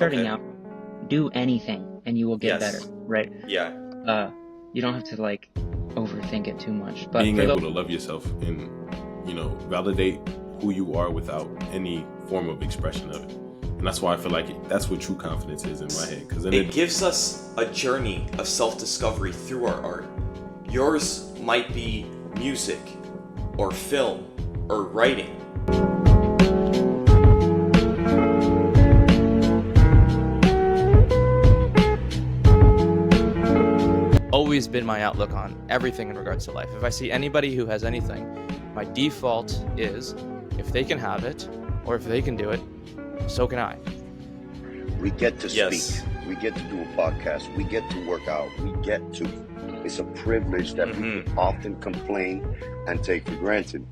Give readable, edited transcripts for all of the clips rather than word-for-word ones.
starting Okay. out, do anything and you will get better, Yes. right? Yeah. You don't have to like overthink it too much. But Being for able to love yourself and, validate who you are without any form of expression of it. And that's why I feel like that's what true confidence is in my head. Because It gives us a journey of self-discovery through our art. Yours might be music or film or writing. Always been my outlook on everything in regards to life. If I see anybody who has anything, my default is if they can have it or if they can do it, so can I. We get to Yes. speak. We get to do a podcast. We get to work out. We get to. It's a privilege that people often complain and take for granted.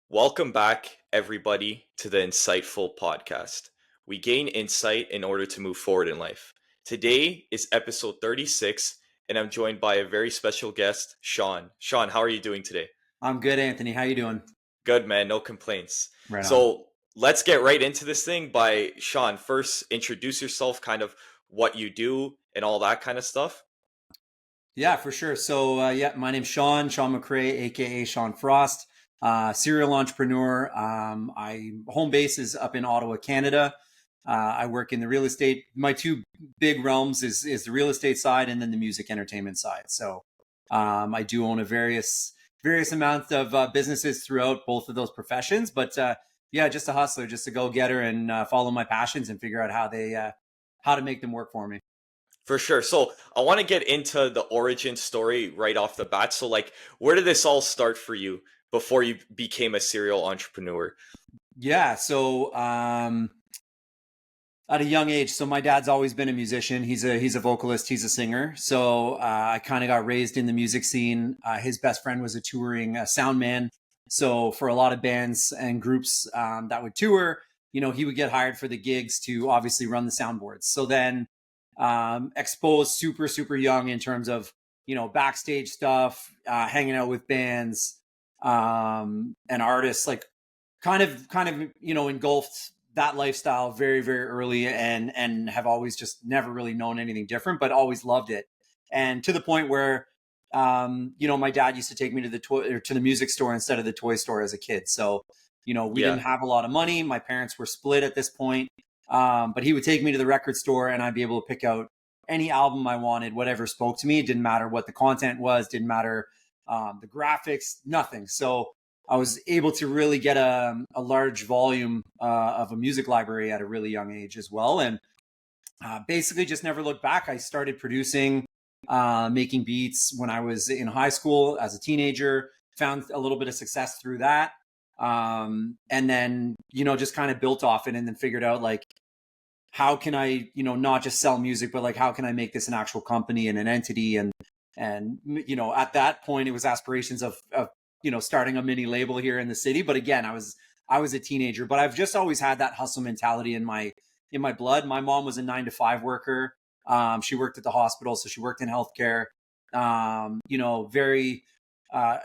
Welcome back, everybody, to the Insightful Podcast. We gain insight in order to move forward in life. Today is episode 36, and I'm joined by a very special guest, Sean. Sean, how are you doing today? I'm good, Anthony. How you doing? Good, man. No complaints. Right on. So let's get right into this thing by Sean. First, introduce yourself, kind of what you do and all that kind of stuff. Yeah, for sure. So, my name's Sean McRae, aka Sean Frost, serial entrepreneur. I home base is up in Ottawa, Canada. I work in the real estate. My two big realms is the real estate side and then the music entertainment side. So, I do own a various amounts of businesses throughout both of those professions. But just a hustler, just a go-getter, and follow my passions and figure out how to make them work for me. For sure. So I want to get into the origin story right off the bat. So where did this all start for you before you became a serial entrepreneur? Yeah. So at a young age, so my dad's always been a musician. He's a vocalist. He's a singer. So I kind of got raised in the music scene. His best friend was a touring sound man. So for a lot of bands and groups that would tour, he would get hired for the gigs to obviously run the soundboards. So then exposed super young in terms of, backstage stuff, hanging out with bands and artists, like kind of, engulfed that lifestyle very, very early and have always just never really known anything different, but always loved it. And to the point where, my dad used to take me to the music store instead of the toy store as a kid. So, we didn't have a lot of money. My parents were split at this point. But he would take me to the record store and I'd be able to pick out any album I wanted, whatever spoke to me. It didn't matter what the content was, didn't matter the graphics, nothing. So I was able to really get a large volume of a music library at a really young age as well. And basically just never looked back. I started producing, making beats when I was in high school as a teenager, found a little bit of success through that. And then, just kind of built off it and then figured out how can I, not just sell music, but how can I make this an actual company and an entity? And, at that point it was aspirations of, starting a mini label here in the city. But again, I was a teenager, but I've just always had that hustle mentality in my blood. My mom was a 9-to-5 worker. She worked at the hospital. So she worked in healthcare, very,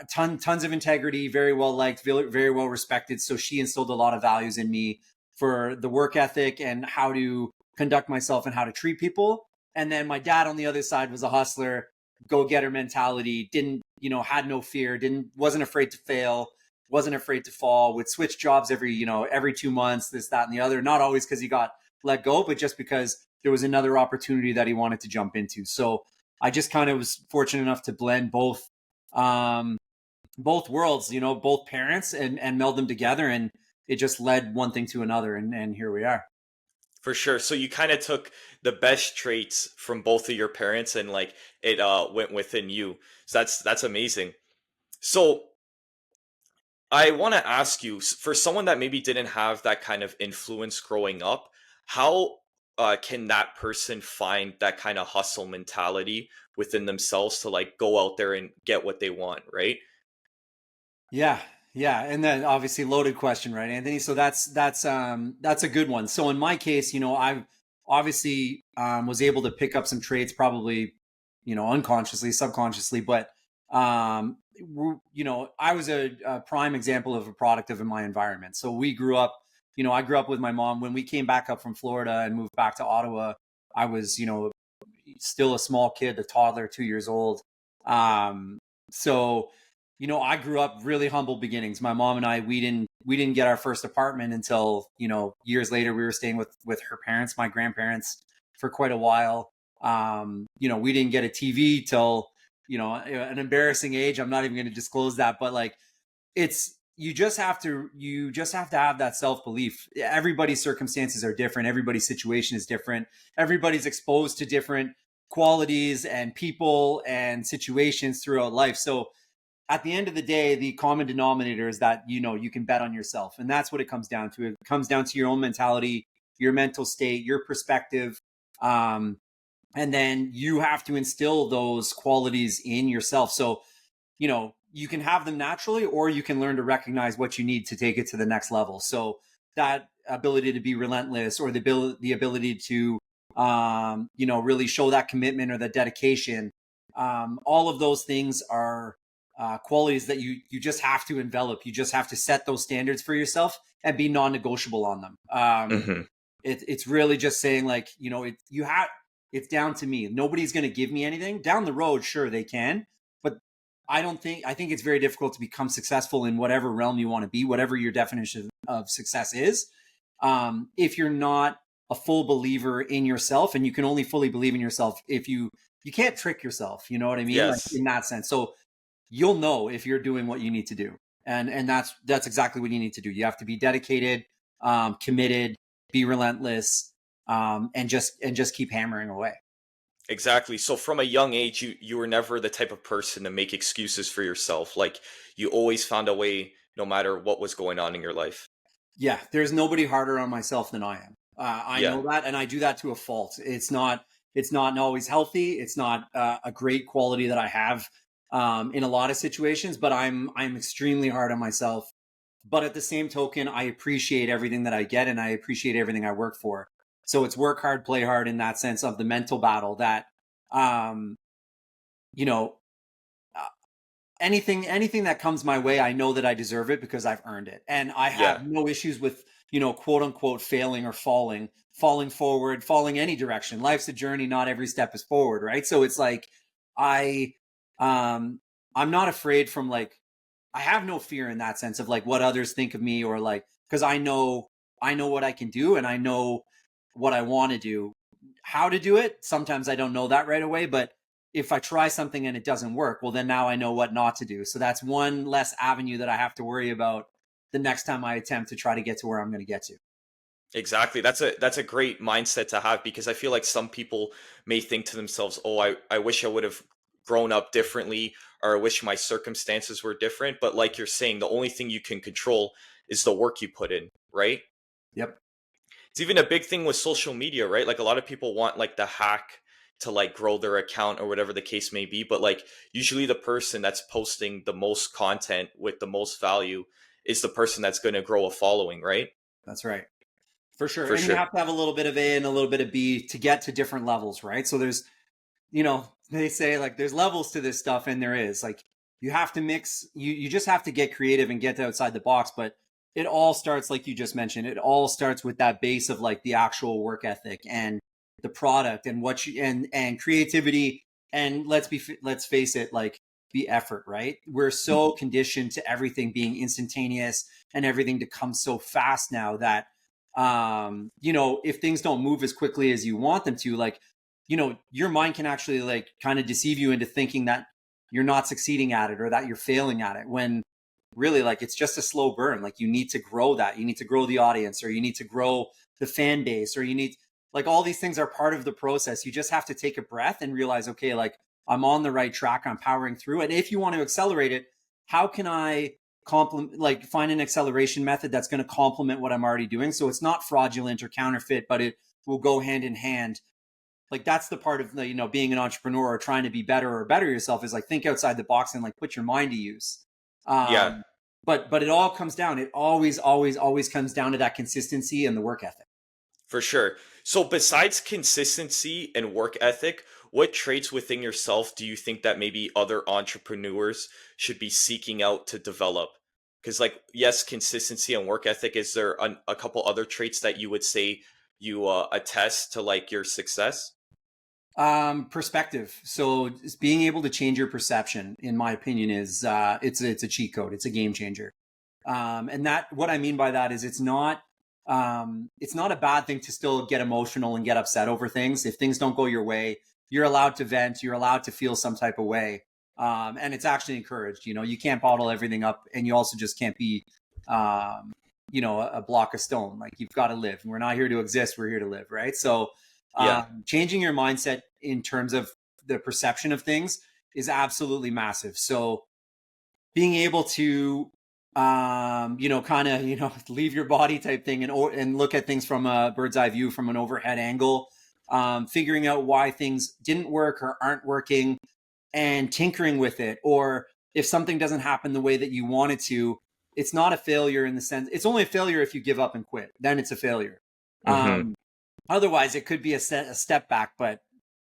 tons of integrity, very well liked, very well respected. So she instilled a lot of values in me for the work ethic and how to conduct myself and how to treat people. And then my dad on the other side was a hustler, go-getter mentality, didn't, had no fear, wasn't afraid to fail, wasn't afraid to fall, would switch jobs every 2 months, this, that, and the other. Not always because he got let go, but just because there was another opportunity that he wanted to jump into. So I just kind of was fortunate enough to blend both worlds, both parents and meld them together. And it just led one thing to another. And here we are. For sure. So you kind of took the best traits from both of your parents and it went within you. So that's amazing. So I want to ask you, for someone that maybe didn't have that kind of influence growing up, how can that person find that kind of hustle mentality within themselves to go out there and get what they want, right? Yeah. And then obviously loaded question, right, Anthony? So that's a good one. So in my case, I obviously was able to pick up some traits probably, unconsciously, subconsciously, but I was a prime example of a product of my environment. So we grew up, I grew up with my mom. When we came back up from Florida and moved back to Ottawa, I was, still a small kid, a toddler, 2 years old. So, I grew up really humble beginnings. My mom and I, we didn't get our first apartment until, years later. We were staying with her parents, my grandparents, for quite a while. We didn't get a TV till, an embarrassing age. I'm not even going to disclose that, but like, you just have to have that self-belief. Everybody's circumstances are different. Everybody's situation is different. Everybody's exposed to different qualities and people and situations throughout life. So at the end of the day, the common denominator is that, you can bet on yourself. And that's what it comes down to. It comes down to your own mentality, your mental state, your perspective. And then you have to instill those qualities in yourself. So, you can have them naturally, or you can learn to recognize what you need to take it to the next level. So that ability to be relentless, or the ability to, really show that commitment or that dedication. All of those things are qualities that you just have to envelop. You just have to set those standards for yourself and be non-negotiable on them. It's really just saying, like, it's down to me. Nobody's going to give me anything. Down the road, sure, they can. But I think it's very difficult to become successful in whatever realm you want to be, whatever your definition of success is. If you're not a full believer in yourself, and you can only fully believe in yourself if you can't trick yourself. You know what I mean? Yes. Like, in that sense. So you'll know if you're doing what you need to do. And that's exactly what you need to do. You have to be dedicated, committed, be relentless, and just keep hammering away. Exactly. So from a young age, you were never the type of person to make excuses for yourself. Like, you always found a way, no matter what was going on in your life. Yeah, there's nobody harder on myself than I am. I know that, and I do that to a fault. It's not always healthy. It's not a great quality that I have in a lot of situations. But I'm extremely hard on myself. But at the same token, I appreciate everything that I get, and I appreciate everything I work for. So it's work hard, play hard, in that sense of the mental battle that, anything that comes my way, I know that I deserve it because I've earned it. And I have no issues with, quote unquote, failing or falling forward, falling any direction. Life's a journey. Not every step is forward. Right. So it's like, I'm not afraid from, like, I have no fear in that sense of, like, what others think of me, or like, because I know what I can do, and I know what I want to do. How to do it, sometimes I don't know that right away, but if I try something and it doesn't work, well, then now I know what not to do. So that's one less avenue that I have to worry about the next time I attempt to try to get to where I'm going to get to. Exactly. That's a great mindset to have, because I feel like some people may think to themselves, oh, I wish I would have grown up differently, or I wish my circumstances were different. But like you're saying, the only thing you can control is the work you put in, right? Yep. It's even a big thing with social media, right? Like, a lot of people want, like, the hack to, like, grow their account or whatever the case may be. But, like, usually the person that's posting the most content with the most value is the person that's going to grow a following, right? That's right. For sure. You have to have a little bit of A and a little bit of B to get to different levels, right? So there's, they say, like, there's levels to this stuff, and there is. Like, you have to mix, you just have to get creative and get outside the box. But it all starts, like you just mentioned, it all starts with that base of, like, the actual work ethic and the product and what you, and creativity. And let's face it, like, the effort, right? We're so conditioned to everything being instantaneous and everything to come so fast now that, if things don't move as quickly as you want them to, like, your mind can actually, like, kind of deceive you into thinking that you're not succeeding at it, or that you're failing at it, when really, like, it's just a slow burn. Like, you need to grow that. You need to grow the audience, or you need to grow the fan base, or you need, like, all these things are part of the process. You just have to take a breath and realize, okay, like, I'm on the right track. I'm powering through. And if you want to accelerate it, how can I find an acceleration method that's going to complement what I'm already doing? So it's not fraudulent or counterfeit, but it will go hand in hand. Like, that's the part of the, being an entrepreneur or trying to be better or better yourself, is, like, think outside the box and, like, put your mind to use. But it all comes down. It always comes down to that consistency and the work ethic. For sure. So besides consistency and work ethic, what traits within yourself do you think that maybe other entrepreneurs should be seeking out to develop? Because, like, yes, consistency and work ethic. Is there a couple other traits that you would say you attest to, like, your success? Perspective. So just being able to change your perception, in my opinion, is it's a cheat code. It's a game changer. And that, what I mean by that is it's not a bad thing to still get emotional and get upset over things. If things don't go your way, you're allowed to vent. You're allowed to feel some type of way. And it's actually encouraged. You know, you can't bottle everything up, and you also just can't be, a block of stone. Like, you've got to live. We're not here to exist. We're here to live, right? So changing your mindset in terms of the perception of things is absolutely massive. So being able to, leave your body type thing and look at things from a bird's eye view, from an overhead angle, figuring out why things didn't work or aren't working, and tinkering with it. Or if something doesn't happen the way that you want it to, it's not a failure in the sense, it's only a failure if you give up and quit. Then it's a failure. Otherwise, it could be a step back, but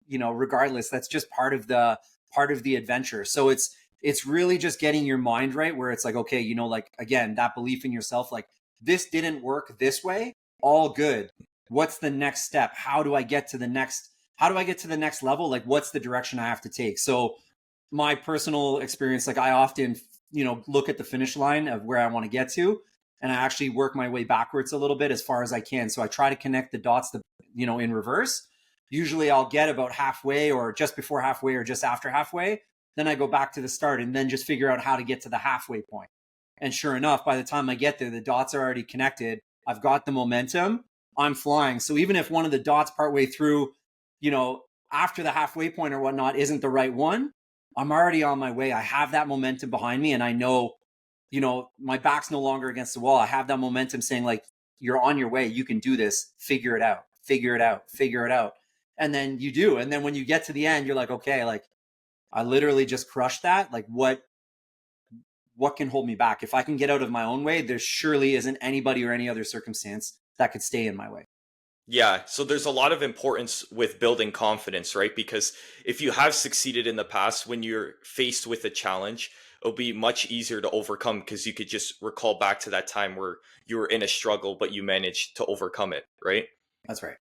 regardless, that's just part of the adventure. So it's really just getting your mind right, where it's like, okay, like, again, that belief in yourself, like, this didn't work this way, all good. What's the next step? How do I get to the next level? Like, what's the direction I have to take? So my personal experience, like, I often, look at the finish line of where I want to get to, and I actually work my way backwards a little bit as far as I can. So I try to connect the dots, in reverse. Usually I'll get about halfway, or just before halfway, or just after halfway. Then I go back to the start and then just figure out how to get to the halfway point. And sure enough, by the time I get there, the dots are already connected. I've got the momentum. I'm flying. So even if one of the dots partway through, after the halfway point or whatnot, isn't the right one, I'm already on my way. I have that momentum behind me, and I know, my back's no longer against the wall. I have that momentum saying, like, you're on your way. You can do this. Figure it out. Figure it out. Figure it out. And then you do. And then when you get to the end, you're like, okay, like, I literally just crushed that. Like, what can hold me back? If I can get out of my own way, there surely isn't anybody or any other circumstance that could stay in my way. Yeah, so there's a lot of importance with building confidence, right? Because if you have succeeded in the past, when you're faced with a challenge, it'll be much easier to overcome, because you could just recall back to that time where you were in a struggle, but you managed to overcome it, right? That's right.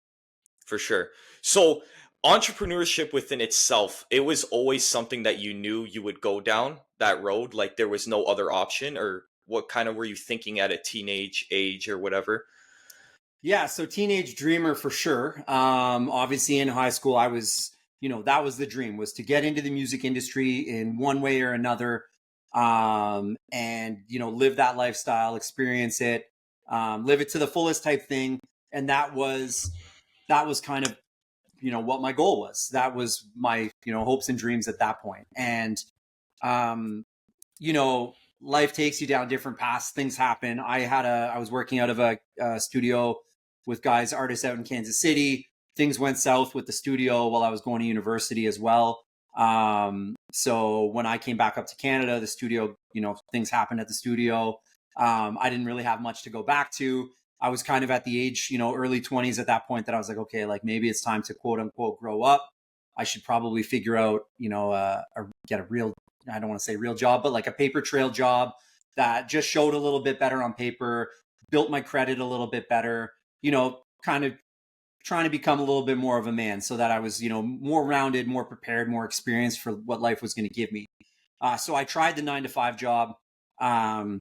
For sure. So entrepreneurship within itself, it was always something that you knew you would go down that road, like there was no other option? Or what kind of were you thinking at a teenage age or whatever? Yeah, so teenage dreamer for sure. Obviously in high school, I was, that was the dream, was to get into the music industry in one way or another, and, live that lifestyle, experience it, live it to the fullest type thing. And that was kind of, what my goal was. That was my, hopes and dreams at that point. And, life takes you down different paths. Things happen. I was working out of a studio with guys, artists out in Kansas City. Things went south with the studio while I was going to university as well. So when I came back up to Canada, the studio, things happened at the studio. I didn't really have much to go back to. I was kind of at the age, early 20s at that point, that I was like, okay, like, maybe it's time to quote unquote grow up. I should probably figure out, get a real, I don't want to say real job, but like a paper trail job that just showed a little bit better on paper, built my credit a little bit better, kind of trying to become a little bit more of a man, so that I was, more rounded, more prepared, more experienced for what life was going to give me. So I tried the 9-to-5 job. I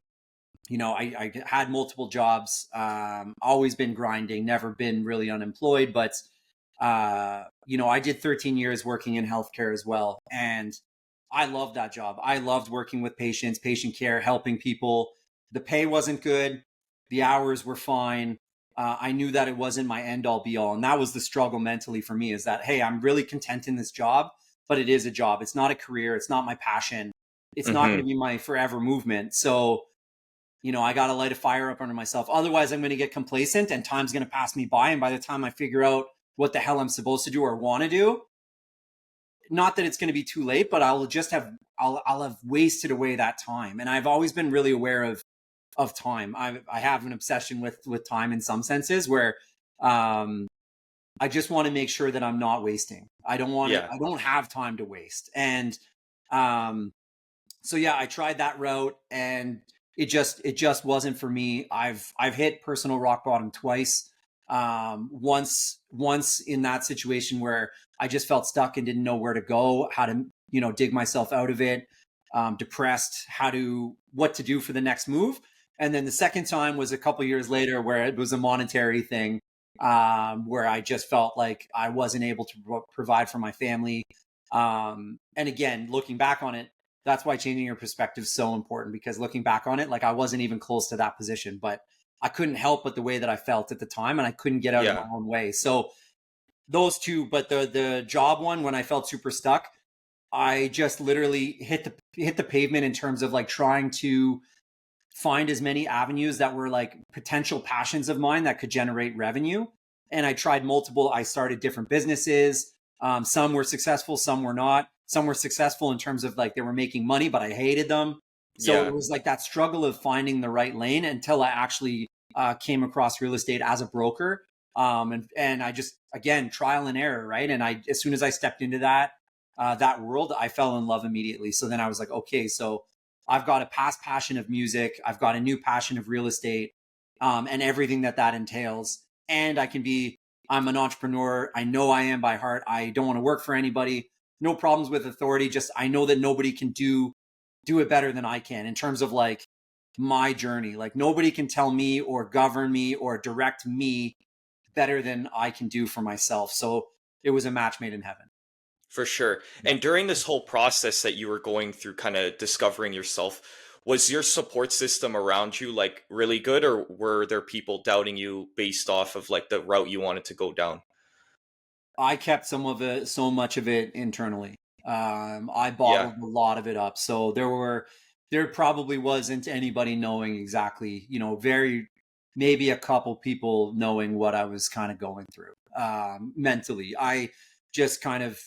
had multiple jobs, always been grinding, never been really unemployed, but, I did 13 years working in healthcare as well. And I loved that job. I loved working with patients, patient care, helping people. The pay wasn't good. The hours were fine. I knew that it wasn't my end all be all. And that was the struggle mentally for me, is that, hey, I'm really content in this job, but it is a job. It's not a career. It's not my passion. It's not going to be my forever movement. So, I got to light a fire up under myself. Otherwise, I'm going to get complacent and time's going to pass me by. And by the time I figure out what the hell I'm supposed to do or want to do, not that it's going to be too late, but I'll have wasted away that time. And I've always been really aware of time. I have an obsession with time in some senses, where I I just want to make sure that I'm not wasting. I don't want to, Yeah. I don't have time to waste. And so yeah, I tried that route and it just wasn't for me. I've hit personal rock bottom twice. Once in that situation where I just felt stuck and didn't know where to go, how to, dig myself out of it, depressed, what to do for the next move. And then the second time was a couple years later where it was a monetary thing, where I just felt like I wasn't able to provide for my family. And again, looking back on it, that's why changing your perspective is so important, because looking back on it, like I wasn't even close to that position, but I couldn't help but the way that I felt at the time, and I couldn't get out of my own way. So those two, but the job one, when I felt super stuck, I just literally hit the pavement in terms of like trying to find as many avenues that were like potential passions of mine that could generate revenue. And I tried multiple. I started different businesses. Some were successful, some were not. Some were successful in terms of like they were making money, but I hated them. So it was like that struggle of finding the right lane until I actually came across real estate as a broker. And I just, again, trial and error, right? And as soon as I stepped into that world, I fell in love immediately. So then I was like, okay, so I've got a past passion of music. I've got a new passion of real estate, and everything that entails. And I'm an entrepreneur. I know I am by heart. I don't want to work for anybody. No problems with authority. Just, I know that nobody can do it better than I can in terms of like my journey. Like nobody can tell me or govern me or direct me better than I can do for myself. So it was a match made in heaven. For sure. And during this whole process that you were going through, kind of discovering yourself, was your support system around you like really good, or were there people doubting you based off of like the route you wanted to go down? I kept so much of it internally. I bottled a lot of it up. So there probably wasn't anybody knowing exactly, maybe a couple people knowing what I was kind of going through mentally. I just kind of,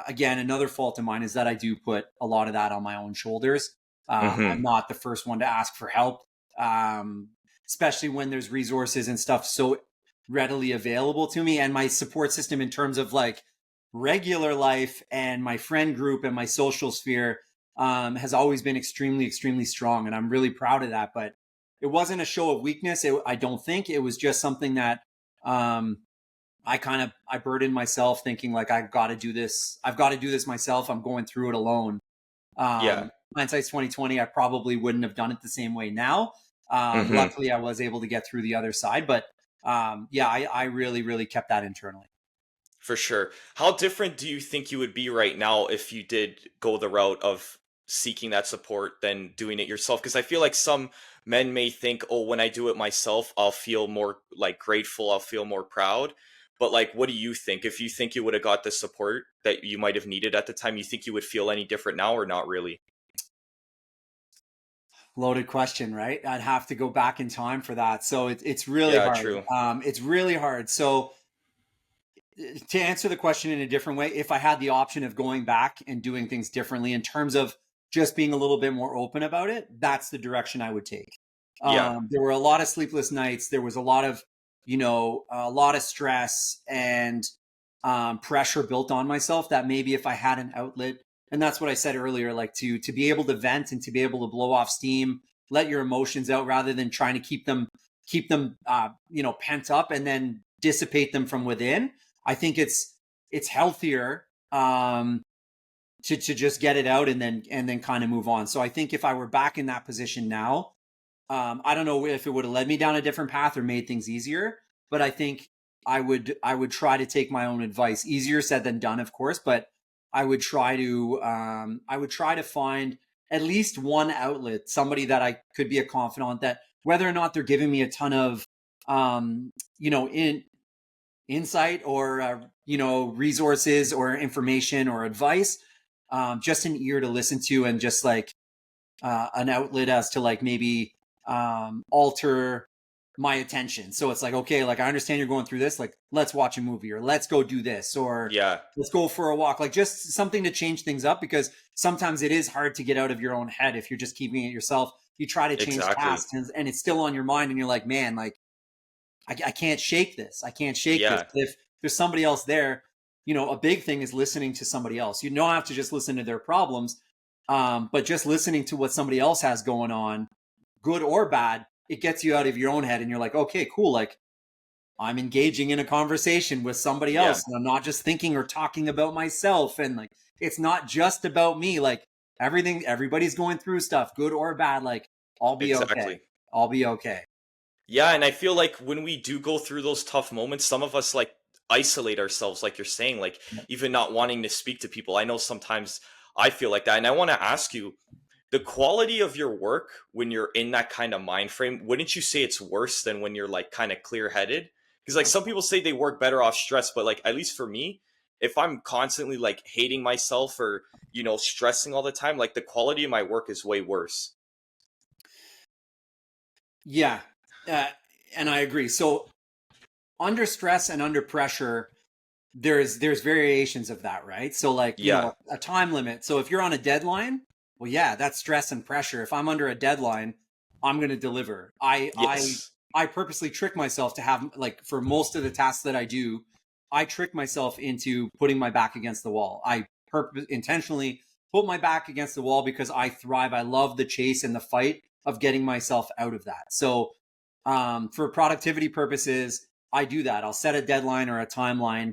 again, another fault of mine is that I do put a lot of that on my own shoulders. I'm not the first one to ask for help, especially when there's resources and stuff so readily available to me, and my support system in terms of like regular life and my friend group and my social sphere has always been extremely, extremely strong. And I'm really proud of that. But it wasn't a show of weakness. I don't think it was just something that I burdened myself thinking like, I've got to do this myself. I'm going through it alone. Hindsight's 2020. I probably wouldn't have done it the same way now. Luckily I was able to get through the other side, but I really, really kept that internally. For sure. How different do you think you would be right now if you did go the route of seeking that support than doing it yourself? Because I feel like some men may think, oh, when I do it myself, I'll feel more like grateful, I'll feel more proud. But like, what do you think? If you think you would have got the support that you might have needed at the time, you think you would feel any different now or not really? Loaded question, right? I'd have to go back in time for that. So it's really hard. True. It's really hard. So to answer the question in a different way, if I had the option of going back and doing things differently in terms of just being a little bit more open about it, that's the direction I would take. There were a lot of sleepless nights. There was a lot of, a lot of stress and pressure built on myself that maybe if I had an outlet, and that's what I said earlier, like to be able to vent and to be able to blow off steam, let your emotions out rather than trying to keep them pent up and then dissipate them from within. I think it's healthier to just get it out and then kind of move on. So I think if I were back in that position now, I don't know if it would have led me down a different path or made things easier, but I think I would try to take my own advice. Easier said than done, of course, but I would try to find at least one outlet, somebody that I could be a confidant, that whether or not they're giving me a ton of insight or resources or information or advice, just an ear to listen to, and just like an outlet as to like maybe alter my attention. So it's like, okay, like I understand you're going through this, like let's watch a movie, or let's go do this, or let's go for a walk, like just something to change things up, because sometimes it is hard to get out of your own head if you're just keeping it yourself. You try to change tasks and it's still on your mind, and you're like, man, like I can't shake this. I can't shake this. there's somebody else there. You know, a big thing is listening to somebody else. You don't have to just listen to their problems, but just listening to what somebody else has going on, good or bad, it gets you out of your own head, and you're like, okay, cool. Like, I'm engaging in a conversation with somebody else, and I'm not just thinking or talking about myself. And like, it's not just about me. Like, everybody's going through stuff, good or bad. Like, I'll be okay. I'll be okay. Yeah, and I feel like when we do go through those tough moments, some of us like isolate ourselves, like you're saying, like even not wanting to speak to people. I know sometimes I feel like that. And I want to ask you, the quality of your work when you're in that kind of mind frame, wouldn't you say it's worse than when you're like kind of clear headed? Because like some people say they work better off stress, but like at least for me, if I'm constantly like hating myself or, you know, stressing all the time, like the quality of my work is way worse. Yeah. And I agree. So under stress and under pressure, there's variations of that, right? So like, you know, a time limit. So if you're on a deadline, well, yeah, that's stress and pressure. If I'm under a deadline, I'm going to deliver. I purposely trick myself to have, like, for most of the tasks that I do, I trick myself into putting my back against the wall. I intentionally put my back against the wall because I thrive. I love the chase and the fight of getting myself out of that. So for productivity purposes, I do that. I'll set a deadline or a timeline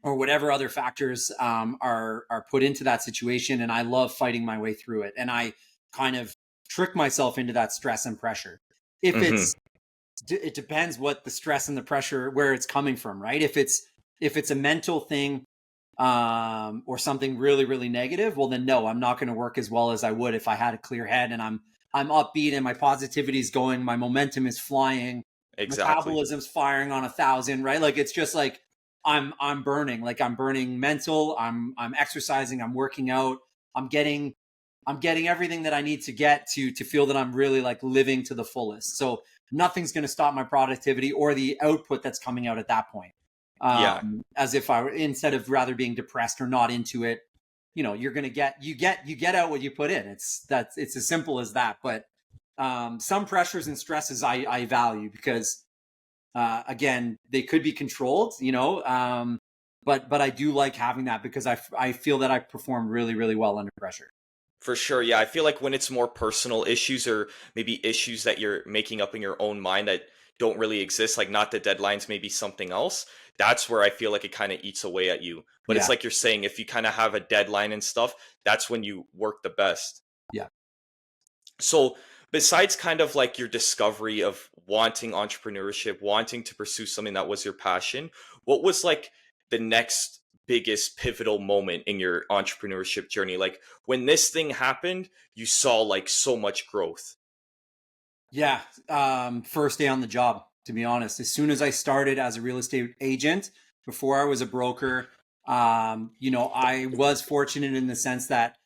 or whatever other factors are put into that situation. And I love fighting my way through it. And I kind of trick myself into that stress and pressure. If it depends what the stress and the pressure, where it's coming from, right? If it's a mental thing or something really, really negative, well then no, I'm not going to work as well as I would if I had a clear head and I'm upbeat and my positivity is going, my momentum is flying, metabolism's firing on 1,000, right? Like, it's just like I'm burning, like I'm burning mental, I'm exercising, I'm working out, I'm getting everything that I need to get to feel that I'm really like living to the fullest. So nothing's going to stop my productivity or the output that's coming out at that point. As if I were, instead of rather being depressed or not into it, you know, you're going to get out what you put in. It's as simple as that. But some pressures and stresses I value because again, they could be controlled, you know, but I do like having that because I feel that I perform really, really well under pressure. For sure. Yeah. I feel like when it's more personal issues or maybe issues that you're making up in your own mind that don't really exist, like not the deadlines, maybe something else, that's where I feel like it kind of eats away at you. But it's like you're saying, if you kind of have a deadline and stuff, that's when you work the best. Yeah. So besides kind of like your discovery of wanting entrepreneurship, wanting to pursue something that was your passion, what was like the next biggest pivotal moment in your entrepreneurship journey? Like when this thing happened, you saw like so much growth. Yeah. First day on the job, to be honest. As soon as I started as a real estate agent, before I was a broker, you know, I was fortunate in the sense that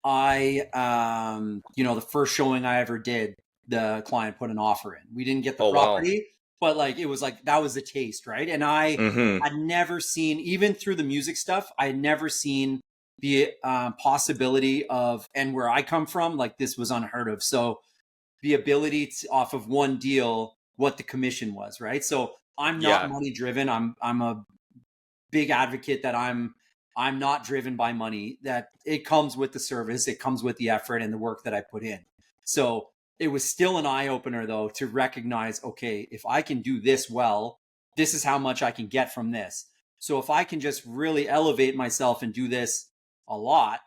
you know, the first showing I ever did, the client put an offer in. We didn't get the property, but like, it was like, that was the taste, right? And I had never seen, even through the music stuff, I had never seen the possibility of, and where I come from, like this was unheard of. So the ability to, off of one deal, what the commission was, right? So I'm not money driven. I'm a big advocate that I'm not driven by money, that it comes with the service, it comes with the effort and the work that I put in. So it was still an eye opener though, to recognize, okay, if I can do this well, this is how much I can get from this. So if I can just really elevate myself and do this a lot,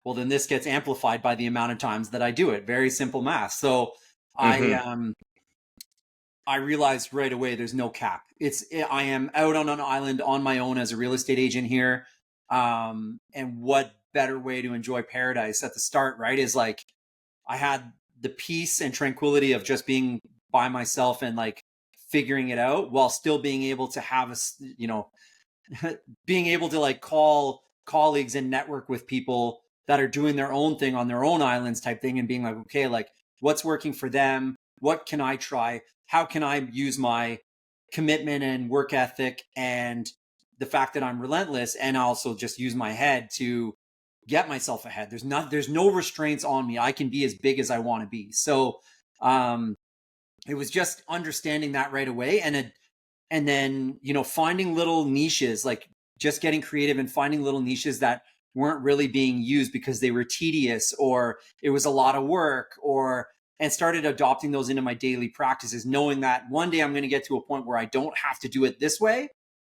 well, then this gets amplified by the amount of times that I do it. Very simple math. So I realized right away there's no cap. I am out on an island on my own as a real estate agent here. And what better way to enjoy paradise at the start, right? Is like, I had the peace and tranquility of just being by myself and like figuring it out while still being able to have you know, being able to like call colleagues and network with people that are doing their own thing on their own islands type thing, and being like, okay, like what's working for them? What can I try? How can I use my commitment and work ethic and the fact that I'm relentless, and also just use my head to get myself ahead? There's no restraints on me. I can be as big as I want to be. So it was just understanding that right away. And then, finding little niches, like just getting creative and finding little niches that weren't really being used because they were tedious or it was a lot of work, and started adopting those into my daily practices, knowing that one day I'm going to get to a point where I don't have to do it this way.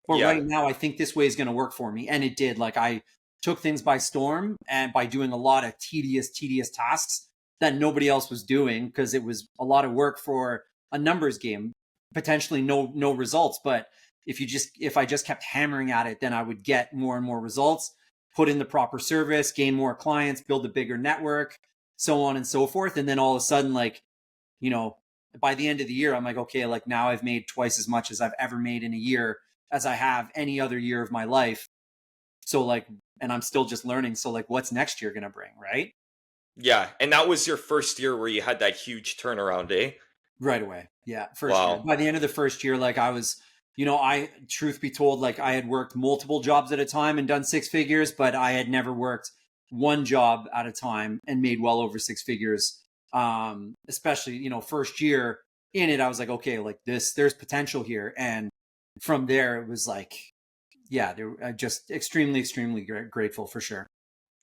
But right now I think this way is going to work for me. And it did. Like I took things by storm, and by doing a lot of tedious tasks that nobody else was doing, because it was a lot of work for a numbers game, potentially no results. But if I just kept hammering at it, then I would get more and more results, put in the proper service, gain more clients, build a bigger network, so on and so forth. And then all of a sudden, like, by the end of the year, I'm like, okay, like now I've made twice as much as I've ever made in a year as I have any other year of my life. So like, and I'm still just learning. So like, what's next year going to bring? Right. Yeah. And that was your first year where you had that huge turnaround, eh? Right away. Yeah. First year. By the end of the first year, like I was, truth be told, like I had worked multiple jobs at a time and done 6 figures, but I had never worked one job at a time and made well over 6 figures. Especially, first year in it, I was like, okay, like there's potential here. And from there, it was like, yeah, they're just extremely, extremely grateful for sure.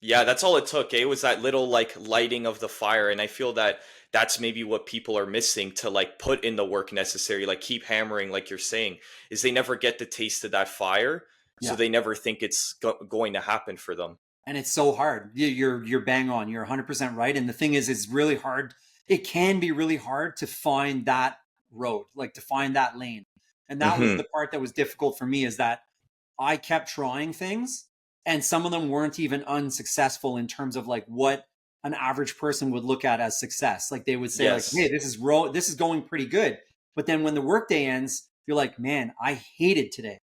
Yeah, that's all it took. It was that little like lighting of the fire. And I feel that that's maybe what people are missing to like put in the work necessary, like keep hammering, like you're saying, is they never get the taste of that fire. Yeah. So they never think it's going to happen for them. And it's so hard. You're bang on. You're 100% right. And the thing is, it's really hard. It can be really hard to find that road, like to find that lane. And that was the part that was difficult for me, is that I kept trying things, and some of them weren't even unsuccessful in terms of like what an average person would look at as success. Like they would say like, hey, this is going pretty good. But then when the workday ends, you're like, man, I hated today.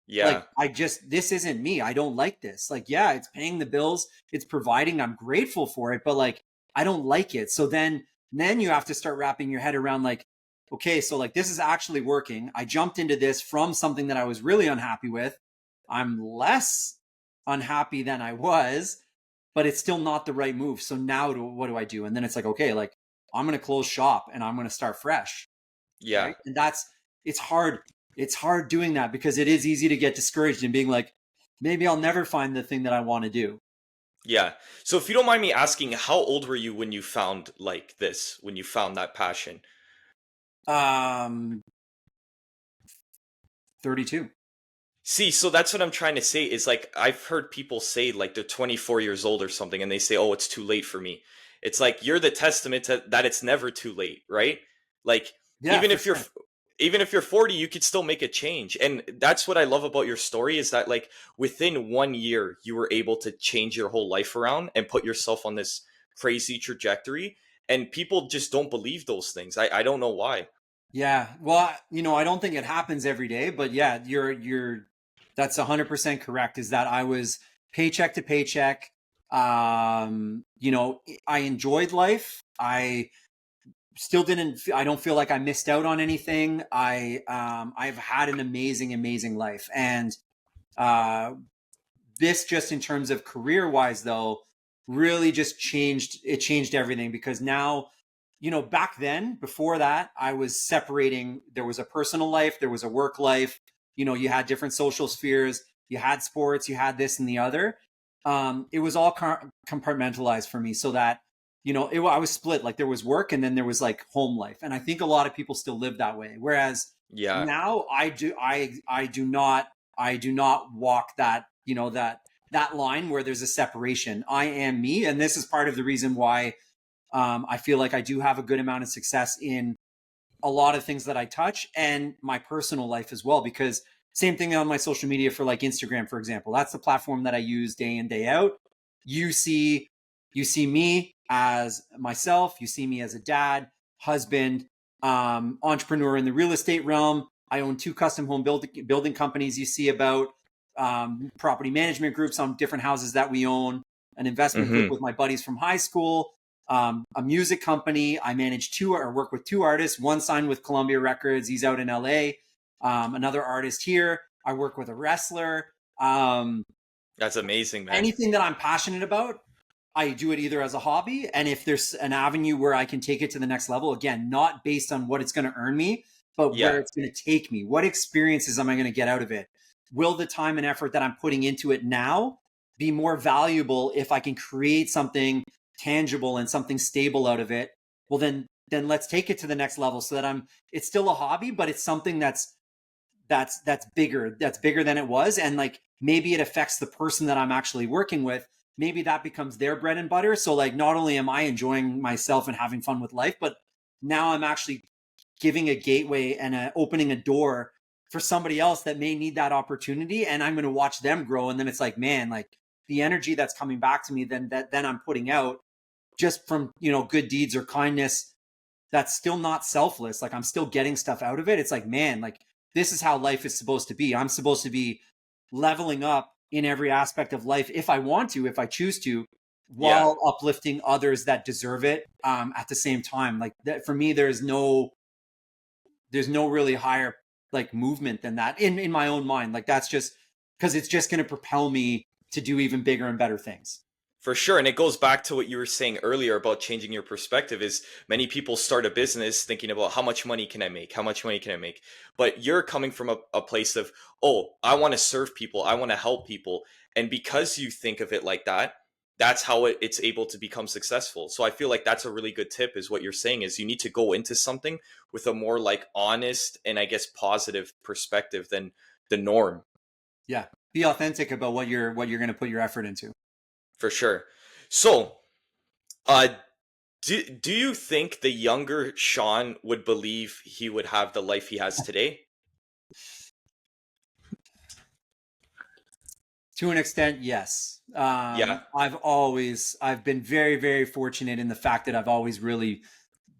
Yeah. Like this isn't me. I don't like this. Like, yeah, it's paying the bills. It's providing. I'm grateful for it, but like, I don't like it. So then you have to start wrapping your head around like, okay, so like this is actually working. I jumped into this from something that I was really unhappy with. I'm less unhappy than I was, but it's still not the right move. So now what do I do? And then it's like, okay, like I'm going to close shop and I'm going to start fresh. Yeah. Right? And it's hard. It's hard doing that, because it is easy to get discouraged and being like, maybe I'll never find the thing that I want to do. Yeah. So if you don't mind me asking, how old were you when you found like this, when you found that passion? 32. See, so that's what I'm trying to say is like, I've heard people say like they're 24 years old or something, and they say, oh, it's too late for me. It's like, you're the testament to that it's never too late, right? Like, yeah, even if you're 40, you could still make a change. And that's what I love about your story, is that like within 1 year, you were able to change your whole life around and put yourself on this crazy trajectory. And people just don't believe those things. I don't know why. Yeah. Well, I don't think it happens every day, but yeah, that's 100% correct, is that I was paycheck to paycheck. I enjoyed life. I don't feel like I missed out on anything. I've had an amazing life. And this, just in terms of career wise though, really just changed everything, because now, back then, before that, I was separating. There was a personal life, there was a work life, you had different social spheres, you had sports, you had this and the other. It was all compartmentalized for me, so that I was split. Like there was work, and then there was like home life. And I think a lot of people still live that way. Whereas now I do not walk that, that line where there's a separation. I am me. And this is part of the reason why I feel like I do have a good amount of success in a lot of things that I touch, and my personal life as well, because same thing on my social media for like Instagram, for example. That's the platform that I use day in, day out. You see me as myself. You see me as a dad, husband, entrepreneur in the real estate realm. I own 2 custom home building companies. You see about property management groups on different houses that we own, an investment group with my buddies from high school, a music company. I manage work with 2 artists. One signed with Columbia Records. He's out in LA. Another artist here. I work with a wrestler. That's amazing, man. Anything that I'm passionate about, I do it either as a hobby, and if there's an avenue where I can take it to the next level, again, not based on what it's going to earn me, but Yeah. where it's going to take me. What experiences am I going to get out of it? Will the time and effort that I'm putting into it now be more valuable if I can create something tangible and something stable out of it? Well, then let's take it to the next level so that it's still a hobby, but it's something that's bigger than it was. And like, maybe it affects the person that I'm actually working with. Maybe that becomes their bread and butter. So like, not only am I enjoying myself and having fun with life, but now I'm actually giving a gateway and opening a door for somebody else that may need that opportunity. And I'm going to watch them grow. And then it's like, man, like the energy that's coming back to me, then I'm putting out just from, good deeds or kindness. That's still not selfless. Like, I'm still getting stuff out of it. It's like, man, like, this is how life is supposed to be. I'm supposed to be leveling up in every aspect of life if I want to, if I choose to, while uplifting others that deserve it at the same time. Like, that, for me, there's no really higher like movement than that in my own mind. Like, that's just because it's just going to propel me to do even bigger and better things. For sure. And it goes back to what you were saying earlier about changing your perspective. Is many people start a business thinking about how much money can I make? How much money can I make? But you're coming from a place of, oh, I want to serve people. I want to help people. And because you think of it like that, that's how it's able to become successful. So I feel like that's a really good tip, is what you're saying is you need to go into something with a more like honest and I guess positive perspective than the norm. Yeah. Be authentic about what you're going to put your effort into. For sure. So, do you think the younger Sean would believe he would have the life he has today? To an extent, yes. Yeah. I've been very, very fortunate in the fact that I've always really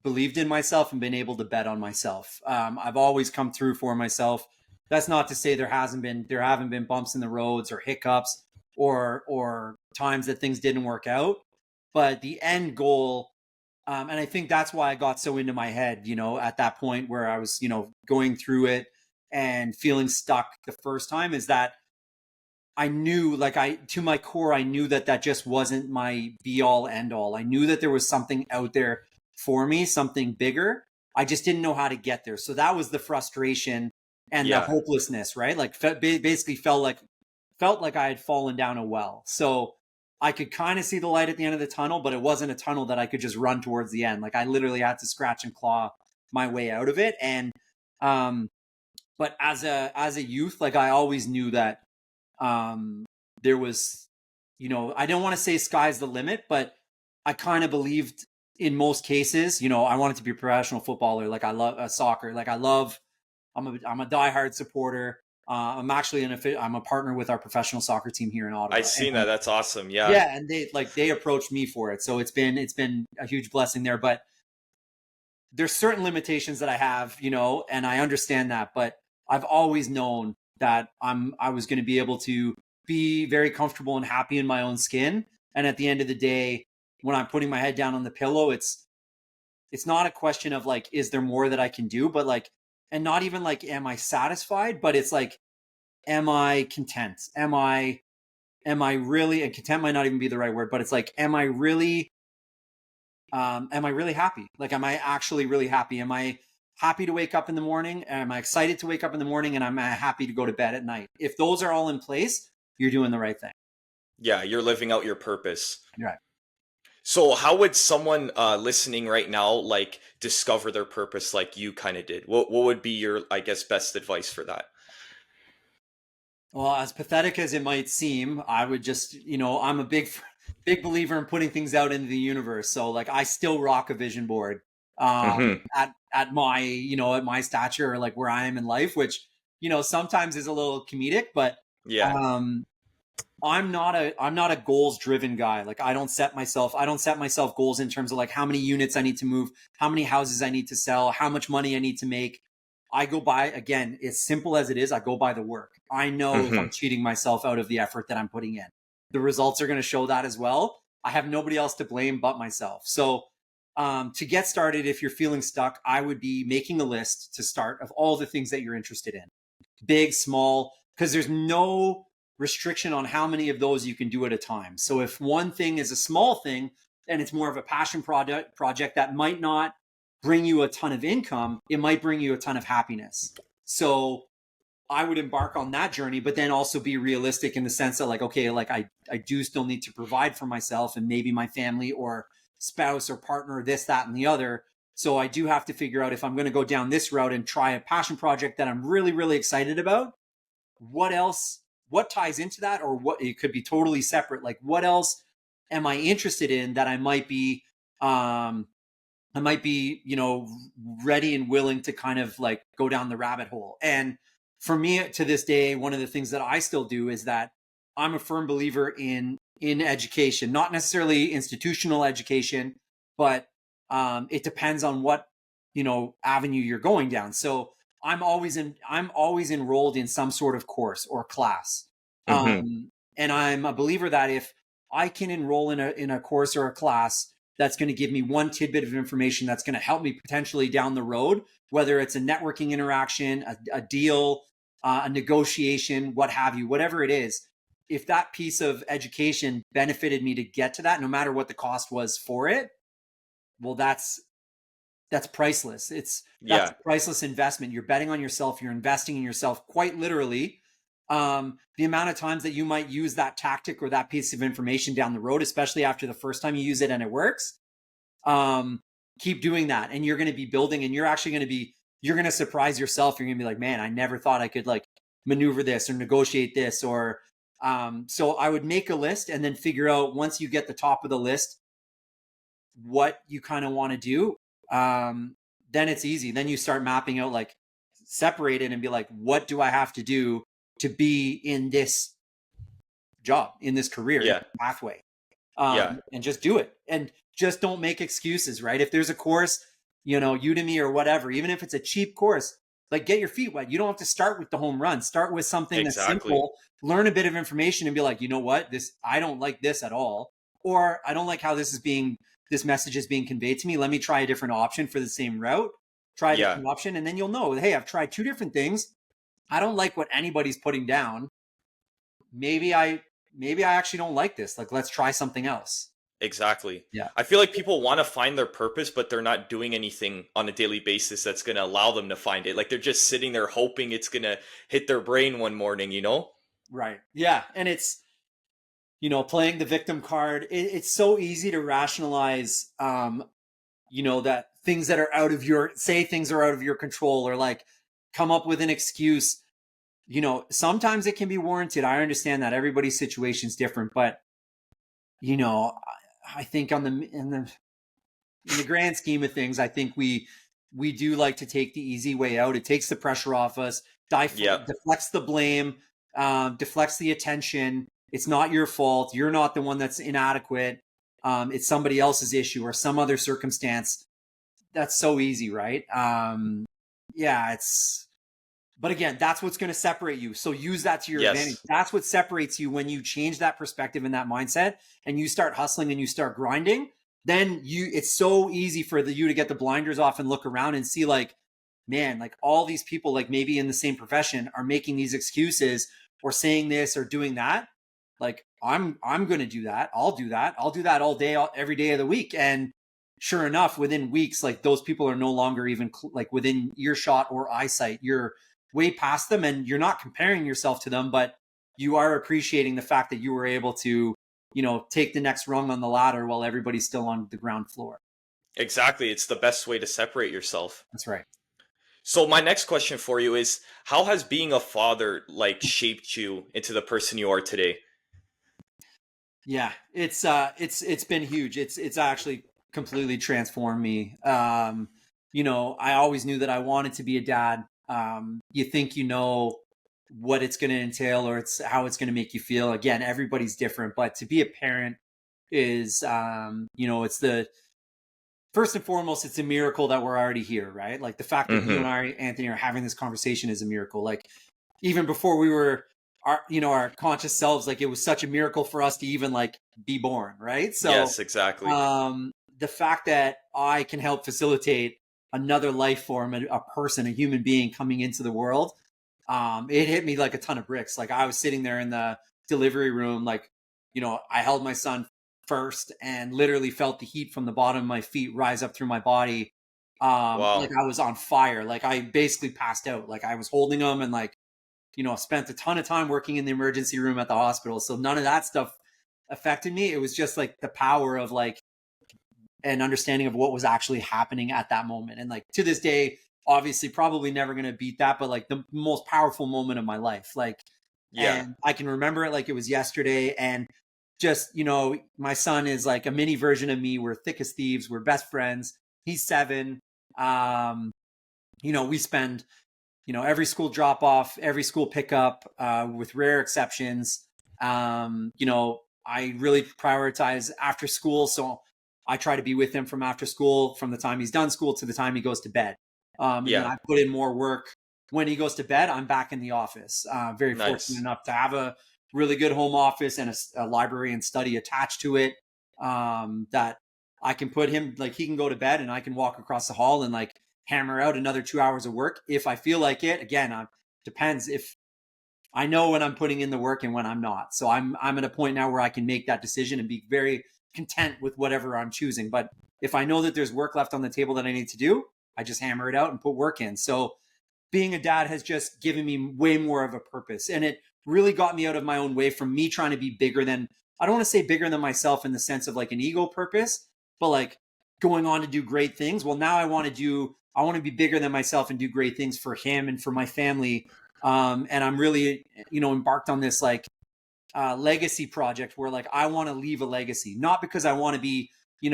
believed in myself and been able to bet on myself. I've always come through for myself. That's not to say there haven't been bumps in the roads or hiccups or times that things didn't work out. But the end goal, and I think that's why I got so into my head, at that point where I was, going through it and feeling stuck the first time, is that I knew, to my core, I knew that just wasn't my be all end all. I knew that there was something out there for me, something bigger. I just didn't know how to get there. So that was the frustration and the hopelessness, right? Like, basically felt like I had fallen down a well. So I could kind of see the light at the end of the tunnel, but it wasn't a tunnel that I could just run towards the end. Like, I literally had to scratch and claw my way out of it. And, but as a youth, like, I always knew that, there was, I don't want to say sky's the limit, but I kind of believed in most cases, I wanted to be a professional footballer. Like, I love soccer. Like, I'm a diehard supporter. I'm actually I'm a partner with our professional soccer team here in Ottawa. I've seen that. That's awesome. Yeah. Yeah. And they approached me for it. So it's been a huge blessing there, but there's certain limitations that I have, and I understand that, but I've always known that I was going to be able to be very comfortable and happy in my own skin. And at the end of the day, when I'm putting my head down on the pillow, it's not a question of like, is there more that I can do? But like, and not even like, am I satisfied? But it's like, am I content? Am I really, and content might not even be the right word, but it's like, am I really happy? Like, am I actually really happy? Am I happy to wake up in the morning? Am I excited to wake up in the morning? And I'm happy to go to bed at night? If those are all in place, you're doing the right thing. Yeah, you're living out your purpose. Right. So how would someone listening right now like discover their purpose like you kind of did? What would be your, I guess, best advice for that? Well, as pathetic as it might seem, I would just, I'm a big believer in putting things out into the universe. So like, I still rock a vision board at my, at my stature, or like where I am in life, which, sometimes is a little comedic, but yeah. I'm not a goals driven guy. Like, I don't set myself goals in terms of like how many units I need to move, how many houses I need to sell, how much money I need to make. I go by, again, as simple as it is, I go by the work. I know if I'm cheating myself out of the effort that I'm putting in, the results are going to show that as well. I have nobody else to blame but myself. So to get started, if you're feeling stuck, I would be making a list to start of all the things that you're interested in, big, small, because there's no restriction on how many of those you can do at a time. So if one thing is a small thing and it's more of a passion project that might not bring you a ton of income. It might bring you a ton of happiness. So I would embark on that journey, but then also be realistic in the sense that like, okay, like I do still need to provide for myself and maybe my family or spouse or partner, this, that, and the other. So I do have to figure out if I'm going to go down this route and try a passion project that I'm really, really excited about, what ties into that, or what, it could be totally separate. Like what else am I interested in that I might be, ready and willing to kind of like go down the rabbit hole. And for me to this day, one of the things that I still do is that I'm a firm believer in education, not necessarily institutional education, but it depends on what, avenue you're going down. So I'm always enrolled in some sort of course or class. And I'm a believer that if I can enroll in a course or a class that's going to give me one tidbit of information that's going to help me potentially down the road, whether it's a networking interaction, a deal, a negotiation, what have you, whatever it is, if that piece of education benefited me to get to that, no matter what the cost was for it, well, that's priceless. That's a priceless investment. You're betting on yourself. You're investing in yourself quite literally. The amount of times that you might use that tactic or that piece of information down the road, especially after the first time you use it and it works, keep doing that. And you're going to be building, and you're going to surprise yourself. You're going to be like, man, I never thought I could like maneuver this or negotiate this, or, so I would make a list and then figure out, once you get the top of the list, what you kind of want to do. Then it's easy. Then you start mapping out, like separate it and be like, what do I have to do to be in this job, in this career pathway? And just do it, and just don't make excuses, right? If there's a course, Udemy or whatever, even if it's a cheap course, like get your feet wet. You don't have to start with the home run. Start with something that's simple, learn a bit of information and be like, you know what, I don't like this at all. Or I don't like how this message is being conveyed to me. Let me try a different option for the same route. Try a different option. And then you'll know, hey, I've tried two different things. I don't like what anybody's putting down. Maybe I actually don't like this. Like, let's try something else. Exactly. Yeah. I feel like people want to find their purpose, but they're not doing anything on a daily basis that's going to allow them to find it. Like, they're just sitting there hoping it's going to hit their brain one morning, Right. Yeah. And it's, playing the victim card. It's so easy to rationalize, that things that are things are out of your control, or like come up with an excuse. Sometimes it can be warranted. I understand that everybody's situation is different, but I think in the grand scheme of things, I think we do like to take the easy way out. It takes the pressure off us, deflects the blame, deflects the attention. It's not your fault. You're not the one that's inadequate. It's somebody else's issue or some other circumstance. That's so easy, right? But again, that's what's going to separate you. So use that to your advantage. That's what separates you when you change that perspective and that mindset, and you start hustling and you start grinding. Then it's so easy for you to get the blinders off and look around and see like, man, like all these people, like maybe in the same profession, are making these excuses or saying this or doing that. Like I'm going to do that. I'll do that. I'll do that all day, every day of the week. And sure enough, within weeks, like those people are no longer even like within earshot or eyesight. You're way past them, and you're not comparing yourself to them, but you are appreciating the fact that you were able to, take the next rung on the ladder while everybody's still on the ground floor. Exactly. It's the best way to separate yourself. That's right. So my next question for you is, how has being a father like shaped you into the person you are today? Yeah, it's been huge. It's actually completely transformed me. I always knew that I wanted to be a dad. You think what it's going to entail, or it's how it's going to make you feel. Again, everybody's different, but to be a parent is, it's the first and foremost, it's a miracle that we're already here, right? Like the fact that you and I, Anthony, are having this conversation is a miracle. Like even before we were our conscious selves, like it was such a miracle for us to even like be born, right? So yes, exactly. The fact that I can help facilitate another life form, a person, a human being coming into the world, it hit me like a ton of bricks. Like I was sitting there in the delivery room, like, I held my son first and literally felt the heat from the bottom of my feet rise up through my body. Wow. Like I was on fire. Like I basically passed out. Like I was holding him and like, spent a ton of time working in the emergency room at the hospital. So none of that stuff affected me. It was just like the power of like an understanding of what was actually happening at that moment. And like to this day, obviously probably never going to beat that, but like the most powerful moment of my life. Like, Yeah. and I can remember it like it was yesterday. And just, my son is like a mini version of me. We're thick as thieves. We're best friends. He's 7. We spend, every school drop off, every school pickup, with rare exceptions. I really prioritize after school. So I try to be with him from after school, from the time he's done school to the time he goes to bed. And then Yeah. I put in more work when he goes to bed. I'm back in the office. Very Nice. fortunate enough to have a really good home office and a library and study attached to it. That I can put him, like he can go to bed and I can walk across the hall and like hammer out another 2 hours of work if I feel like it. Again, depends if I know when I'm putting in the work and when I'm not. So I'm at a point now where I can make that decision and be very content with whatever I'm choosing. But if I know that there's work left on the table that I need to do, I just hammer it out and put work in. So being a dad has just given me way more of a purpose. And it really got me out of my own way from me trying to be bigger than, I don't want to say bigger than myself in the sense of like an ego purpose, but like going on to do great things. Well, now I want to be bigger than myself and do great things for him and for my family. And I'm really, embarked on this like legacy project where like I want to leave a legacy, not because I want to be,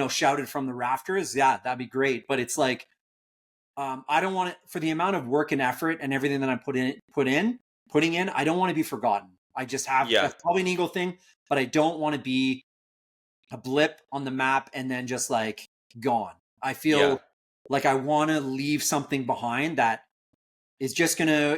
shouted from the rafters. Yeah, that'd be great. But it's like, I don't want it for the amount of work and effort and everything that I'm putting in. I don't want to be forgotten. I just have, that's probably an ego thing, but I don't want to be a blip on the map and then just like gone. I feel like I want to leave something behind that is just gonna,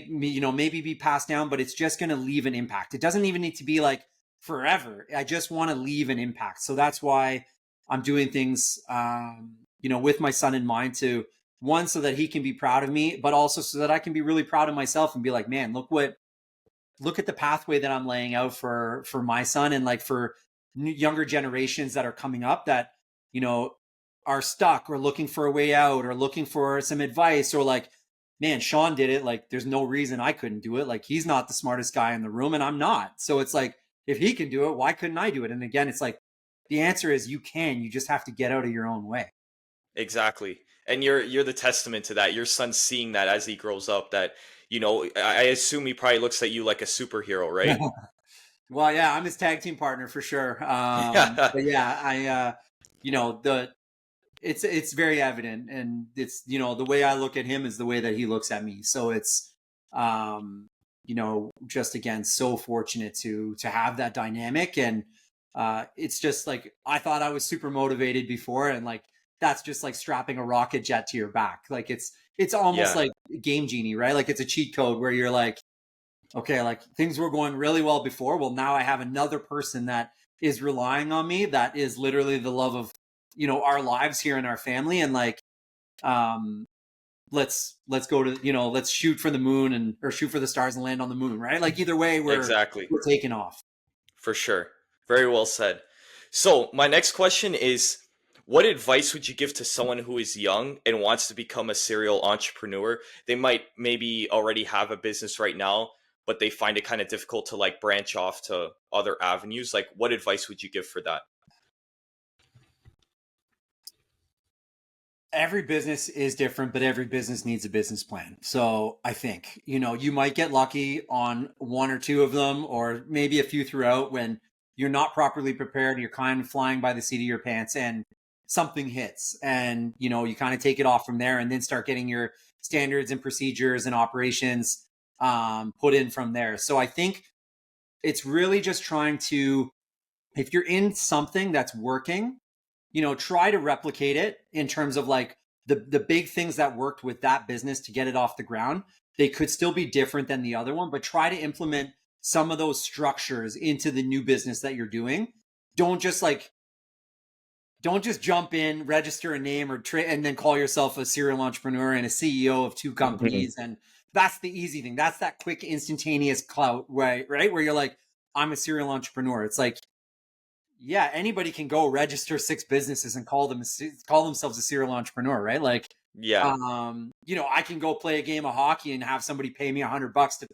maybe be passed down, but it's just gonna leave an impact. It doesn't even need to be like forever. I just want to leave an impact. So that's why I'm doing things, with my son in mind, to one, so that he can be proud of me, but also so that I can be really proud of myself and be like, man, look at the pathway that I'm laying out for my son and like for younger generations that are coming up that, are stuck or looking for a way out or looking for some advice, or like, man, Sean did it. Like, there's no reason I couldn't do it. Like, he's not the smartest guy in the room and I'm not. So it's like, if he can do it, why couldn't I do it? And again, it's like, the answer is you can, you just have to get out of your own way. Exactly. And you're the testament to that. Your son's seeing that as he grows up, that, I assume he probably looks at you like a superhero, right? Well, yeah, I'm his tag team partner for sure. But yeah, it's very evident, and it's, the way I look at him is the way that he looks at me. So it's, just again, so fortunate to have that dynamic. And it's just like, I thought I was super motivated before, and like, that's just like strapping a rocket jet to your back. Like it's almost like Game Genie, right? Like it's a cheat code where you're like, okay, like things were going really well before. Well, now I have another person that is relying on me. That is literally the love of, our lives here in our family. And like, let's go to, let's shoot for the moon or shoot for the stars and land on the moon, right? Like either way, we're taking off. For sure. Very well said. So my next question is, what advice would you give to someone who is young and wants to become a serial entrepreneur? They might maybe already have a business right now, but they find it kind of difficult to like branch off to other avenues. Like, what advice would you give for that? Every business is different, but every business needs a business plan. So I think, you might get lucky on one or two of them, or maybe a few throughout, when you're not properly prepared. You're kind of flying by the seat of your pants and something hits, and, you kind of take it off from there and then start getting your standards and procedures and operations put in from there. So I think it's really just trying to, if you're in something that's working, try to replicate it in terms of like the big things that worked with that business to get it off the ground. They could still be different than the other one, but try to implement some of those structures into the new business that you're doing. Don't just jump in, register a name and then call yourself a serial entrepreneur and a CEO of 2 companies. Mm-hmm. And that's the easy thing. That's that quick, instantaneous clout, right? Where you're like, I'm a serial entrepreneur. It's like, yeah, anybody can go register 6 businesses and call themselves a serial entrepreneur, right? Like, Yeah, I can go play a game of hockey and have somebody pay me $100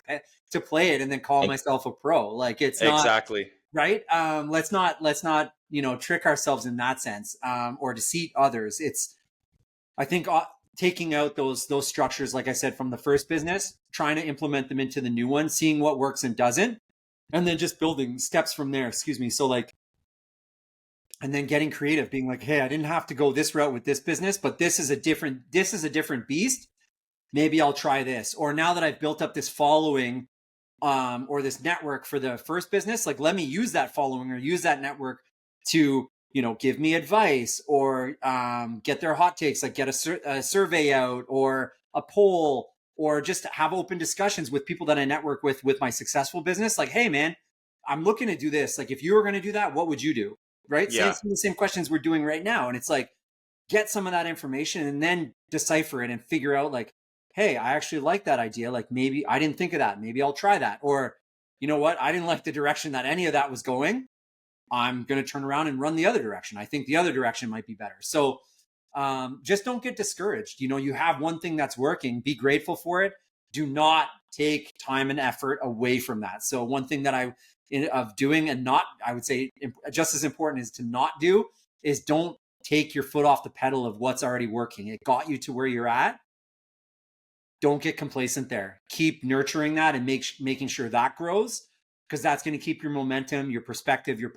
to play it and then call myself a pro. Like, it's not exactly. right. Let's not, trick ourselves in that sense, or deceive others. I think taking out those structures, like I said, from the first business, trying to implement them into the new one, seeing what works and doesn't, and then just building steps from there. Excuse me. So like, and then getting creative, being like, hey, I didn't have to go this route with this business, but this is a different beast. Maybe I'll try this. Or now that I've built up this following, or this network for the first business, like, let me use that following or use that network to, give me advice, or get their hot takes, like get a survey out or a poll, or just have open discussions with people that I network with my successful business. Like, hey man, I'm looking to do this. Like, if you were going to do that, what would you do? Right? Yeah. Same, the same questions we're doing right now. And it's like, get some of that information and then decipher it and figure out, like, hey, I actually like that idea. Like, maybe I didn't think of that. Maybe I'll try that. Or, you know what? I didn't like the direction that any of that was going. I'm going to turn around and run the other direction. I think the other direction might be better. So just don't get discouraged. You have one thing that's working, be grateful for it. Do not take time and effort away from that. So one thing that I would say just as important is to not do is don't take your foot off the pedal of what's already working. It got you to where you're at. Don't get complacent there. Keep nurturing that and making sure that grows, because that's going to keep your momentum, your perspective, your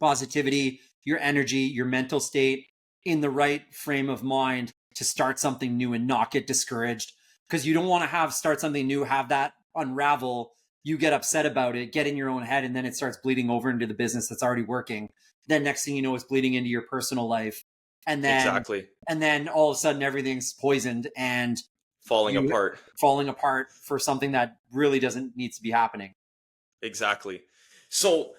positivity, your energy, your mental state in the right frame of mind to start something new and not get discouraged. Because you don't want to start something new, have that unravel, you get upset about it, get in your own head, and then it starts bleeding over into the business that's already working. Then next thing you know, it's bleeding into your personal life. And then all of a sudden everything's poisoned and Falling apart for something that really doesn't need to be happening. Exactly. So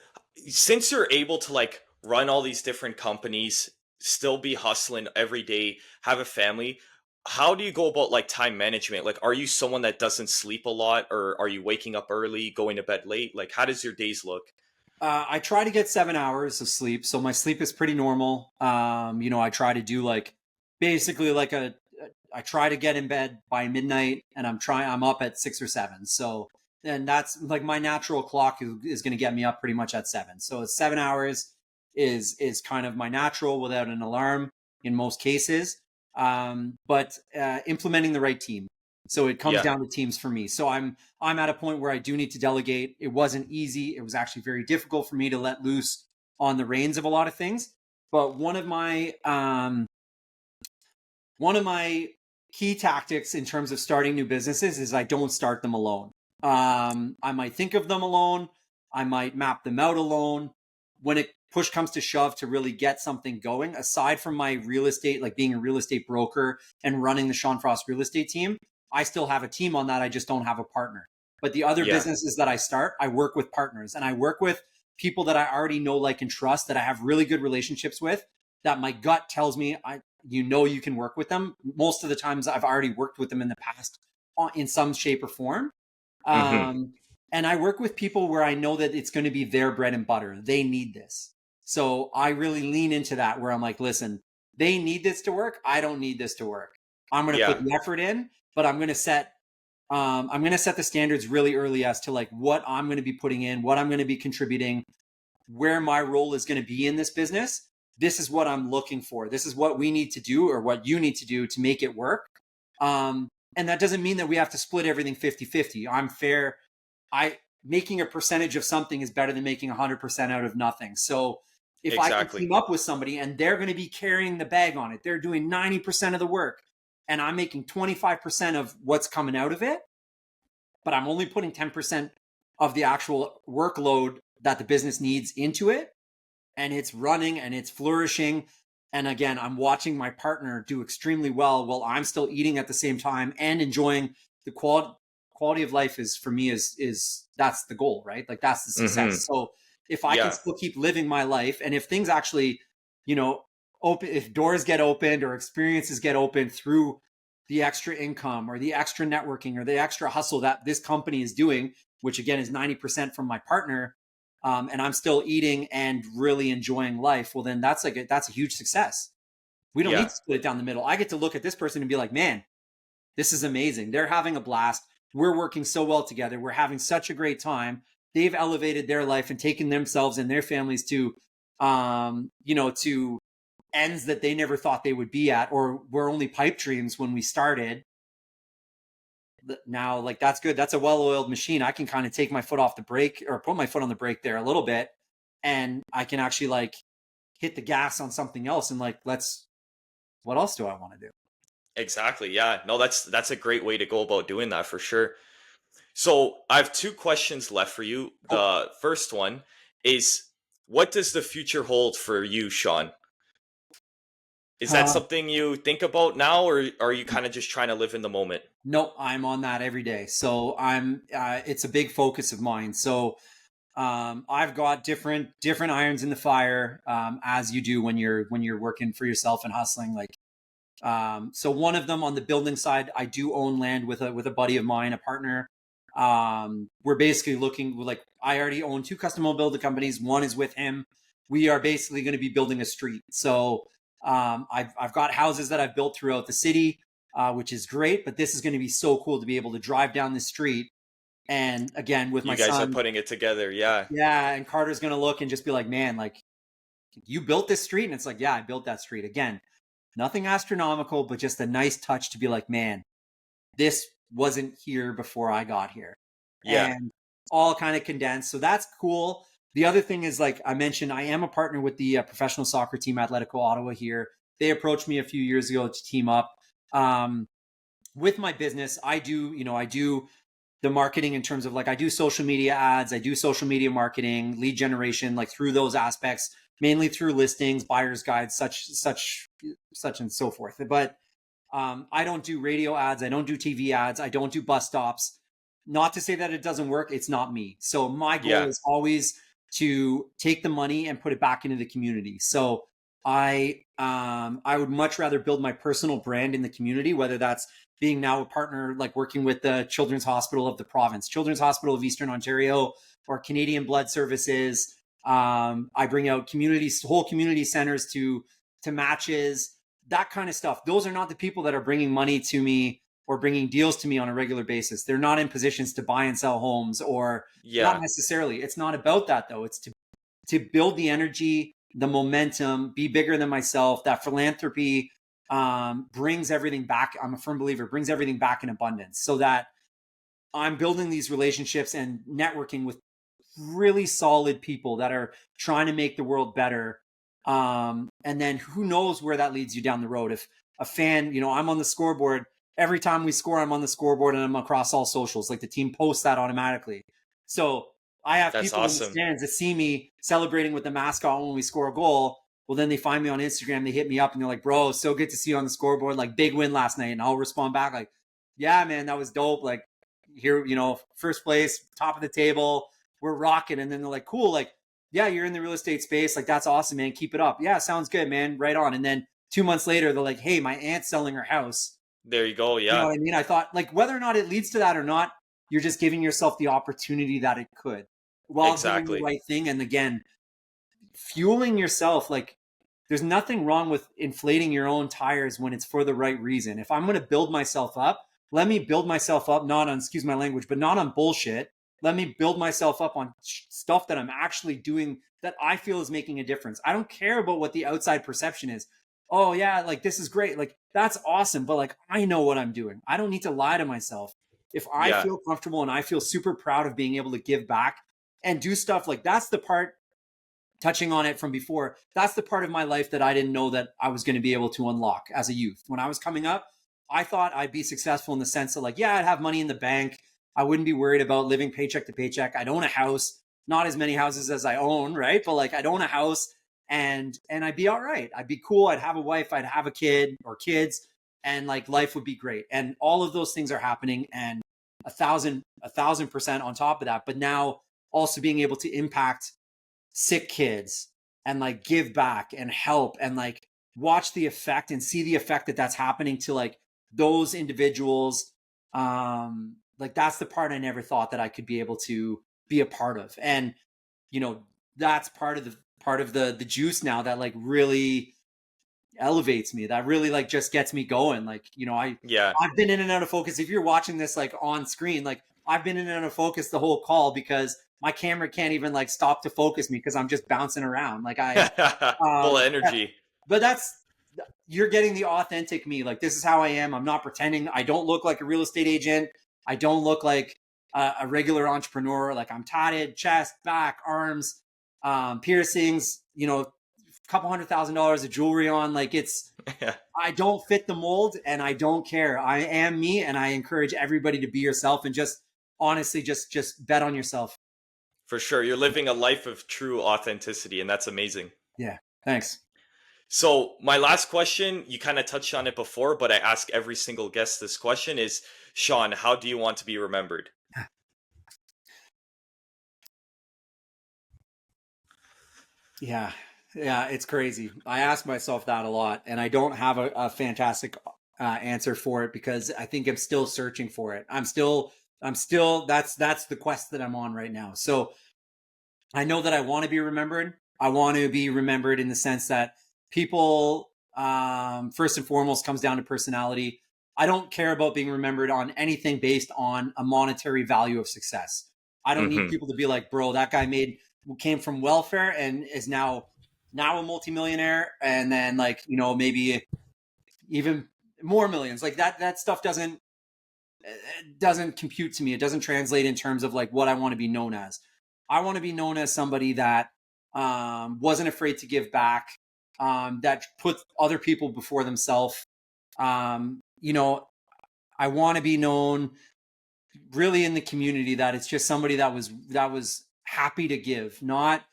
since you're able to like run all these different companies, still be hustling every day, have a family, how do you go about like time management? Like, are you someone that doesn't sleep a lot, or are you waking up early, going to bed late? Like, how does your days look? I try to get 7 hours of sleep. So my sleep is pretty normal. I try to do like basically like I try to get in bed by midnight, and I'm up at 6 or 7. So then that's like my natural clock is going to get me up pretty much at 7. So 7 hours is kind of my natural without an alarm in most cases. But implementing the right team. So it comes down to teams for me. So I'm at a point where I do need to delegate. It wasn't easy. It was actually very difficult for me to let loose on the reins of a lot of things. But one of my key tactics in terms of starting new businesses is I don't start them alone. I might think of them alone. I might map them out alone. When it push comes to shove to really get something going, aside from my real estate, like being a real estate broker and running the Sean Frost real estate team, I still have a team on that. I just don't have a partner. But the other businesses that I start, I work with partners, and I work with people that I already know, like, and trust, that I have really good relationships with, that my gut tells me you can work with them. Most of the times I've already worked with them in the past in some shape or form. And I work with people where I know that it's going to be their bread and butter. They need this. So I really lean into that, where I'm like, listen, they need this to work. I don't need this to work. I'm going to put the effort in, but I'm going to set the standards really early as to like what I'm going to be putting in, what I'm going to be contributing, where my role is going to be in this business. This is what I'm looking for. This is what we need to do, or what you need to do to make it work. And that doesn't mean that we have to split everything 50-50. I'm fair. Making a percentage of something is better than making 100% out of nothing. So if I can team up with somebody and they're going to be carrying the bag on it, they're doing 90% of the work, and I'm making 25% of what's coming out of it, but I'm only putting 10% of the actual workload that the business needs into it, and it's running and it's flourishing. And again, I'm watching my partner do extremely well while I'm still eating at the same time and enjoying the quality of life. Is for me is that's the goal, right? Like, that's the success. So if I can still keep living my life, and if things actually, open, if doors get opened or experiences get opened through the extra income or the extra networking or the extra hustle that this company is doing, which again is 90% from my partner, and I'm still eating and really enjoying life, well, then that's a huge success. We don't need to split it down the middle. I get to look at this person and be like, man, this is amazing. They're having a blast. We're working so well together. We're having such a great time. They've elevated their life and taken themselves and their families to, to ends that they never thought they would be at, or were only pipe dreams when we started. Now, like, that's good. That's a well-oiled machine. I can kind of take my foot off the brake, or put my foot on the brake there a little bit, and I can actually like hit the gas on something else. And like, what else do I want to do? Exactly. Yeah. No, that's a great way to go about doing that for sure. So I have two questions left for you. The first one is, what does the future hold for you, Sean? Is that something you think about now, or are you kind of just trying to live in the moment? No, I'm on that every day. So it's a big focus of mine. So I've got different irons in the fire, as you do when you're working for yourself and hustling. Like, so one of them, on the building side, I do own land with a buddy of mine, a partner. We're basically looking, like, I already own 2 custom home building companies. One is with him. We are basically going to be building a street. So I've got houses that I've built throughout the city, which is great. But this is going to be so cool to be able to drive down the street. And again, with my son, you guys are putting it together. Yeah. Yeah. And Carter's going to look and just be like, man, like, you built this street? And it's like, yeah, I built that street. Again, nothing astronomical, but just a nice touch to be like, man, this wasn't here before I got here. Yeah. And all kind of condensed. So that's cool. The other thing is, like I mentioned, I am a partner with the professional soccer team, Atletico Ottawa here. They approached me a few years ago to team up. With my business, I do the marketing in terms of, like, I do social media ads, I do social media marketing, lead generation, like through those aspects, mainly through listings, buyer's guides, such and so forth. But I don't do radio ads, I don't do TV ads, I don't do bus stops. Not to say that it doesn't work, it's not me. So my goal is always to take the money and put it back into the community. So I would much rather build my personal brand in the community, whether that's being now a partner, like working with the Children's Hospital of the province, Children's Hospital of Eastern Ontario, or Canadian Blood Services. I bring out whole community centers to matches, that kind of stuff. Those are not the people that are bringing money to me or bringing deals to me on a regular basis. They're not in positions to buy and sell homes, or not necessarily. It's not about that, though. It's to build the energy, the momentum, be bigger than myself. That philanthropy brings everything back. I'm a firm believer, brings everything back in abundance, so that I'm building these relationships and networking with really solid people that are trying to make the world better. And then who knows where that leads you down the road. If a fan, I'm on the scoreboard. Every time we score, I'm on the scoreboard, and I'm across all socials. Like, the team posts that automatically. So I have people in the stands that see me celebrating with the mascot when we score a goal. Well, then they find me on Instagram, they hit me up, and they're like, bro, so good to see you on the scoreboard. Like, big win last night. And I'll respond back like, yeah, man, that was dope. Like, here, first place, top of the table, we're rocking. And then they're like, cool. Like, yeah, you're in the real estate space. Like, that's awesome, man. Keep it up. Yeah, sounds good, man. Right on. And then 2 months later, they're like, hey, my aunt's selling her house. There you go. Yeah. You know what I mean? I thought, like, whether or not it leads to that or not, you're just giving yourself the opportunity that it could, while doing the right thing. And again, fueling yourself. Like, there's nothing wrong with inflating your own tires when it's for the right reason. If I'm going to build myself up, let me build myself up, not on, excuse my language, but not on bullshit. Let me build myself up on stuff that I'm actually doing that I feel is making a difference. I don't care about what the outside perception is. Oh yeah, like, this is great. Like, that's awesome. But like, I know what I'm doing. I don't need to lie to myself. If I feel comfortable and I feel super proud of being able to give back and do stuff, like, that's the part, touching on it from before, that's the part of my life that I didn't know that I was going to be able to unlock as a youth. When I was coming up, I thought I'd be successful in the sense of, like, yeah, I'd have money in the bank. I wouldn't be worried about living paycheck to paycheck. I'd own a house, not as many houses as I own, right? But like, I'd own a house and I'd be all right. I'd be cool. I'd have a wife. I'd have a kid or kids, and like, life would be great. And all of those things are happening, and 1,000% on top of that. But now also being able to impact sick kids and like give back and help and like watch the effect and see the effect that that's happening to like those individuals. Like, that's the part I never thought that I could be able to be a part of. And you know, that's part of the juice now that like really elevates me, that really like just gets me going. Like, you know, I've been in and out of focus. If you're watching this like on screen, like I've been in and out of focus the whole call because my camera can't even like stop to focus me because I'm just bouncing around. Like full of energy. But you're getting the authentic me. Like, this is how I am. I'm not pretending. I don't look like a real estate agent. I don't look like a regular entrepreneur. Like, I'm tatted, chest, back, arms, piercings, you know, a couple $100,000 of jewelry on. Like, I don't fit the mold and I don't care. I am me, and I encourage everybody to be yourself and just honestly, just bet on yourself. For sure. You're living a life of true authenticity, and that's amazing. Yeah. Thanks. So my last question, you kind of touched on it before, but I ask every single guest this question is, Sean, how do you want to be remembered? Yeah, it's crazy. I ask myself that a lot, and I don't have a fantastic answer for it because I think I'm still searching for it. I'm still, that's the quest that I'm on right now. So I know that I want to be remembered. I want to be remembered in the sense that people, first and foremost, comes down to personality. I don't care about being remembered on anything based on a monetary value of success. I don't need people to be like, bro, that guy came from welfare and is now a multimillionaire, and then like, you know, maybe even more millions. Like that stuff doesn't compute to me. It doesn't translate in terms of like what I want to be known as. I want to be known as somebody that wasn't afraid to give back, that put other people before themselves. You know, I want to be known really in the community that it's just somebody that was happy to give, not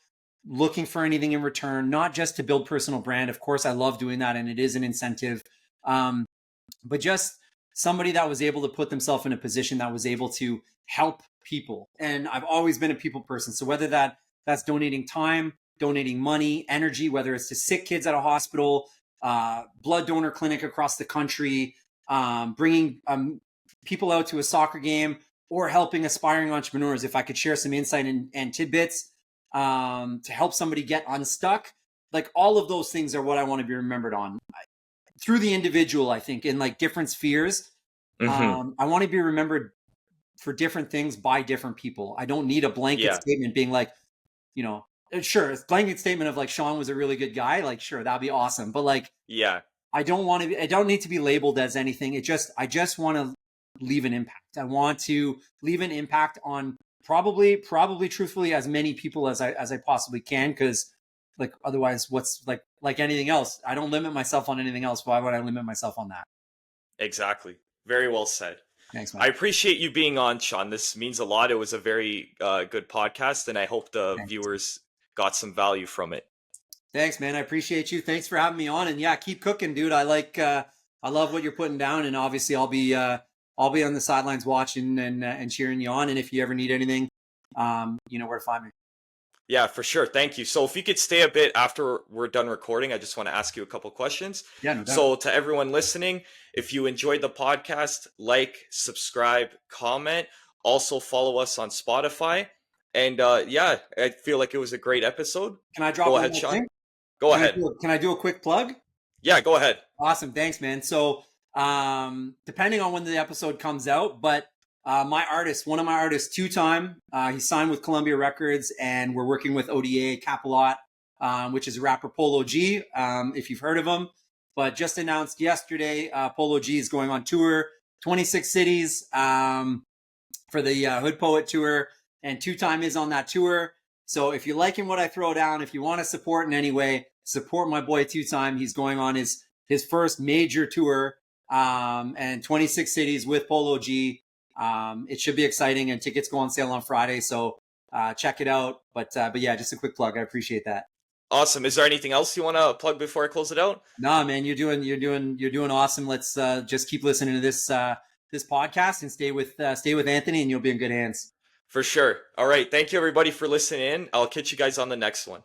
looking for anything in return, not just to build personal brand. Of course, I love doing that, and it is an incentive. But just somebody that was able to put themselves in a position that was able to help people. And I've always been a people person. So whether that's donating time, donating money, energy, whether it's to sick kids at a hospital, blood donor clinic across the country, bringing people out to a soccer game, or helping aspiring entrepreneurs, if I could share some insight and tidbits to help somebody get unstuck, like all of those things are what I want to be remembered on. Through the individual, I think, in like different spheres. I want to be remembered for different things by different people. I don't need a blanket statement being like, you know, sure, a blanket statement of like Sean was a really good guy. Like, sure, that'd be awesome. But like, I don't need to be labeled as anything. I just want to leave an impact. I want to leave an impact on probably truthfully as many people as I possibly can. Cause like, otherwise what's like anything else, I don't limit myself on anything else. Why would I limit myself on that? Exactly. Very well said. Thanks, man. I appreciate you being on, Sean. This means a lot. It was a very good podcast, and I hope the viewers got some value from it. Thanks, man. I appreciate you. Thanks for having me on. And yeah, keep cooking, dude. I love what you're putting down, and obviously I'll be on the sidelines watching and cheering you on. And if you ever need anything, you know where to find me. Yeah, for sure. Thank you. So if you could stay a bit after we're done recording, I just want to ask you a couple questions. Yeah, no doubt. So to everyone listening, if you enjoyed the podcast, like, subscribe, comment, also follow us on Spotify. And I feel like it was a great episode. Can I drop Go one ahead, more Sean. thing? Go ahead. Can I do a quick plug? Yeah, go ahead. Awesome. Thanks, man. So depending on when the episode comes out, but one of my artists, two-time, he signed with Columbia Records, and we're working with ODA Capalot, which is a rapper, Polo G, if you've heard of him. But just announced yesterday, Polo G is going on tour, 26 cities for the Hood Poet Tour, and two-time is on that tour. So if you're liking what I throw down, if you want to support in any way, support my boy two-time. He's going on his first major tour, and 26 cities with Polo G. It should be exciting, and tickets go on sale on Friday. So check it out. But yeah, just a quick plug. I appreciate that. Awesome. Is there anything else you want to plug before I close it out? Nah, man, you're doing awesome. Let's just keep listening to this podcast and stay with Anthony, and you'll be in good hands. For sure. All right. Thank you, everybody, for listening in. I'll catch you guys on the next one.